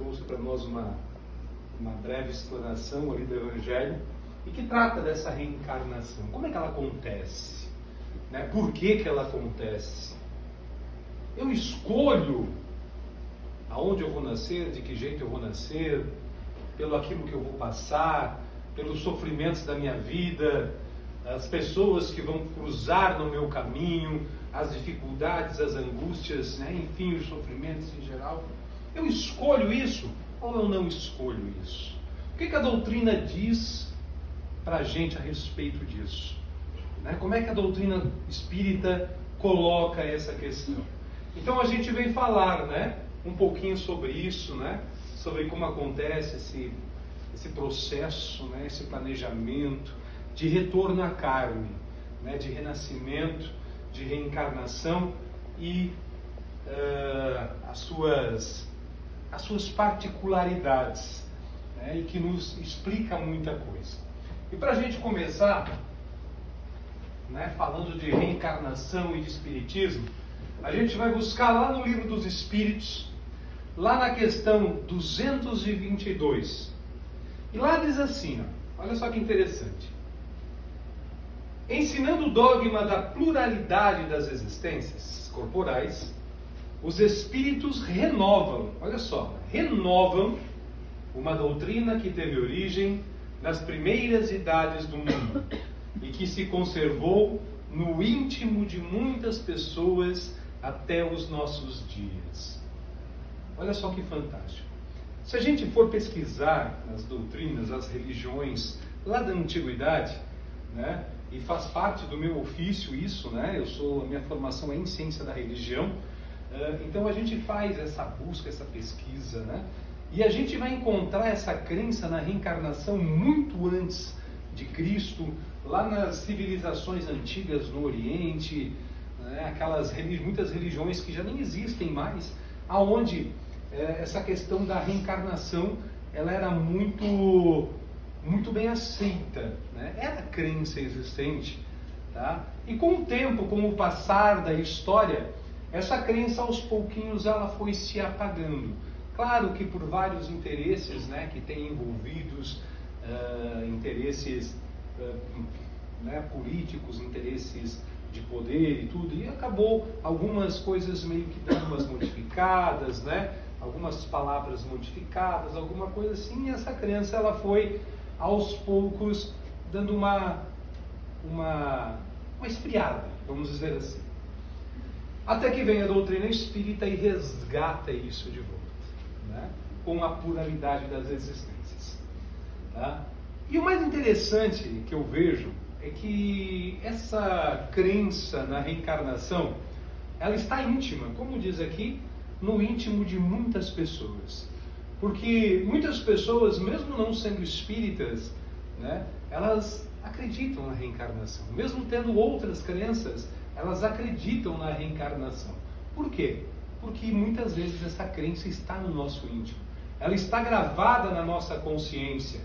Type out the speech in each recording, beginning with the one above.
trouxe para nós uma breve explanação ali do Evangelho e que trata dessa reencarnação. Como é que ela acontece? Né? Por que ela acontece? Eu escolho aonde eu vou nascer, de que jeito eu vou nascer, pelo aquilo que eu vou passar, pelos sofrimentos da minha vida, as pessoas que vão cruzar no meu caminho, as dificuldades, as angústias, né? Enfim, os sofrimentos em geral. Eu escolho isso ou eu não escolho isso? O que a doutrina diz para a gente a respeito disso? Né? Como é que a doutrina espírita coloca essa questão? Então a gente vem falar, né, um pouquinho sobre isso, né, sobre como acontece esse processo, né, esse planejamento de retorno à carne, né, de renascimento, de reencarnação e as suas particularidades, né, e que nos explica muita coisa. E para a gente começar, né, falando de reencarnação e de espiritismo, a gente vai buscar lá no Livro dos Espíritos, lá na questão 222. E lá diz assim, ó, olha só que interessante. Ensinando o dogma da pluralidade das existências corporais, os espíritos renovam, olha só, renovam uma doutrina que teve origem nas primeiras idades do mundo e que se conservou no íntimo de muitas pessoas até os nossos dias. Olha só que fantástico. Se a gente for pesquisar as doutrinas, as religiões lá da antiguidade, né, e faz parte do meu ofício isso, né, a minha formação é em ciência da religião, então a gente faz essa busca, essa pesquisa, né, e a gente vai encontrar essa crença na reencarnação muito antes de Cristo, lá nas civilizações antigas no Oriente, né, muitas religiões que já nem existem mais, aonde essa questão da reencarnação ela era muito bem aceita, né? Era crença existente, tá? E com o tempo, com o passar da história, essa crença aos pouquinhos ela foi se apagando. Claro que por vários interesses, né, que tem envolvidos, interesses né, políticos, interesses de poder e tudo, e acabou algumas coisas meio que dando umas modificadas, né? Algumas palavras modificadas, alguma coisa assim, e essa crença ela foi aos poucos dando uma esfriada, vamos dizer assim. Até que vem a doutrina espírita e resgata isso de volta, né? Com a pluralidade das existências. Tá? E o mais interessante que eu vejo é que essa crença na reencarnação, ela está íntima, como diz aqui, no íntimo de muitas pessoas. Porque muitas pessoas, mesmo não sendo espíritas, né, elas acreditam na reencarnação. Mesmo tendo outras crenças, elas acreditam na reencarnação. Por quê? Porque muitas vezes essa crença está no nosso íntimo. Ela está gravada na nossa consciência.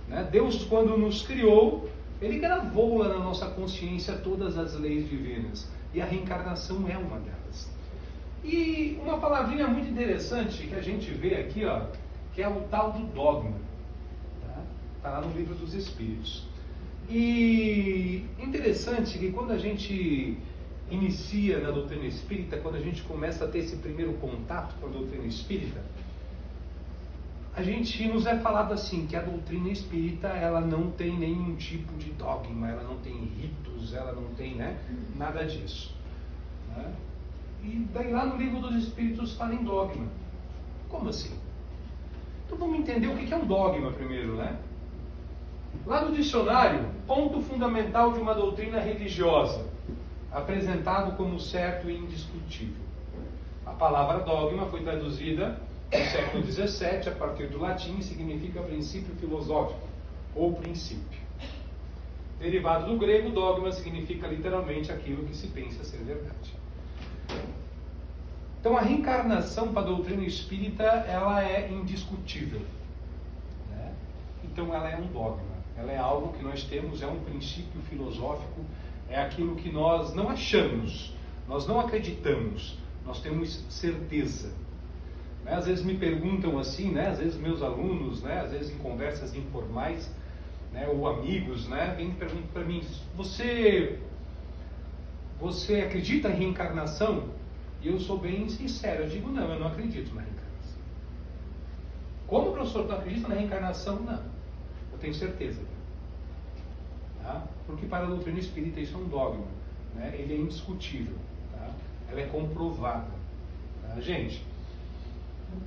Né? Deus, quando nos criou, Ele gravou lá na nossa consciência todas as leis divinas. E a reencarnação é uma delas. E uma palavrinha muito interessante que a gente vê aqui, ó, que é o tal do dogma. Está lá no Livro dos Espíritos. E interessante que quando a gente inicia na doutrina espírita, quando a gente começa a ter esse primeiro contato com a doutrina espírita, a gente nos é falado assim, que a doutrina espírita ela não tem nenhum tipo de dogma, ela não tem ritos, ela não tem, né, nada disso. Né? E daí lá no Livro dos Espíritos fala em dogma. Como assim? Então vamos entender o que é um dogma primeiro, né? Lá no dicionário, ponto fundamental de uma doutrina religiosa, apresentado como certo e indiscutível. A palavra dogma foi traduzida no século XVII, a partir do latim, e significa princípio filosófico, ou princípio. Derivado do grego, dogma significa literalmente aquilo que se pensa ser verdade. Então a reencarnação para a doutrina espírita ela é indiscutível, né? Então ela é um dogma, ela é algo que nós temos, é um princípio filosófico, é aquilo que nós não achamos, nós não acreditamos, nós temos certeza. Né? Às vezes me perguntam assim, né? Às vezes meus alunos, né? Às vezes em conversas informais, né? Ou amigos, né? Vêm e perguntam para mim, você acredita em reencarnação? E eu sou bem sincero, eu digo, não, eu não acredito na reencarnação. Como, professor, não acredita na reencarnação? Não, eu tenho certeza. Tá? Porque para a doutrina espírita isso é um dogma, né? Ele é indiscutível, tá? Ela é comprovada. Tá? Gente,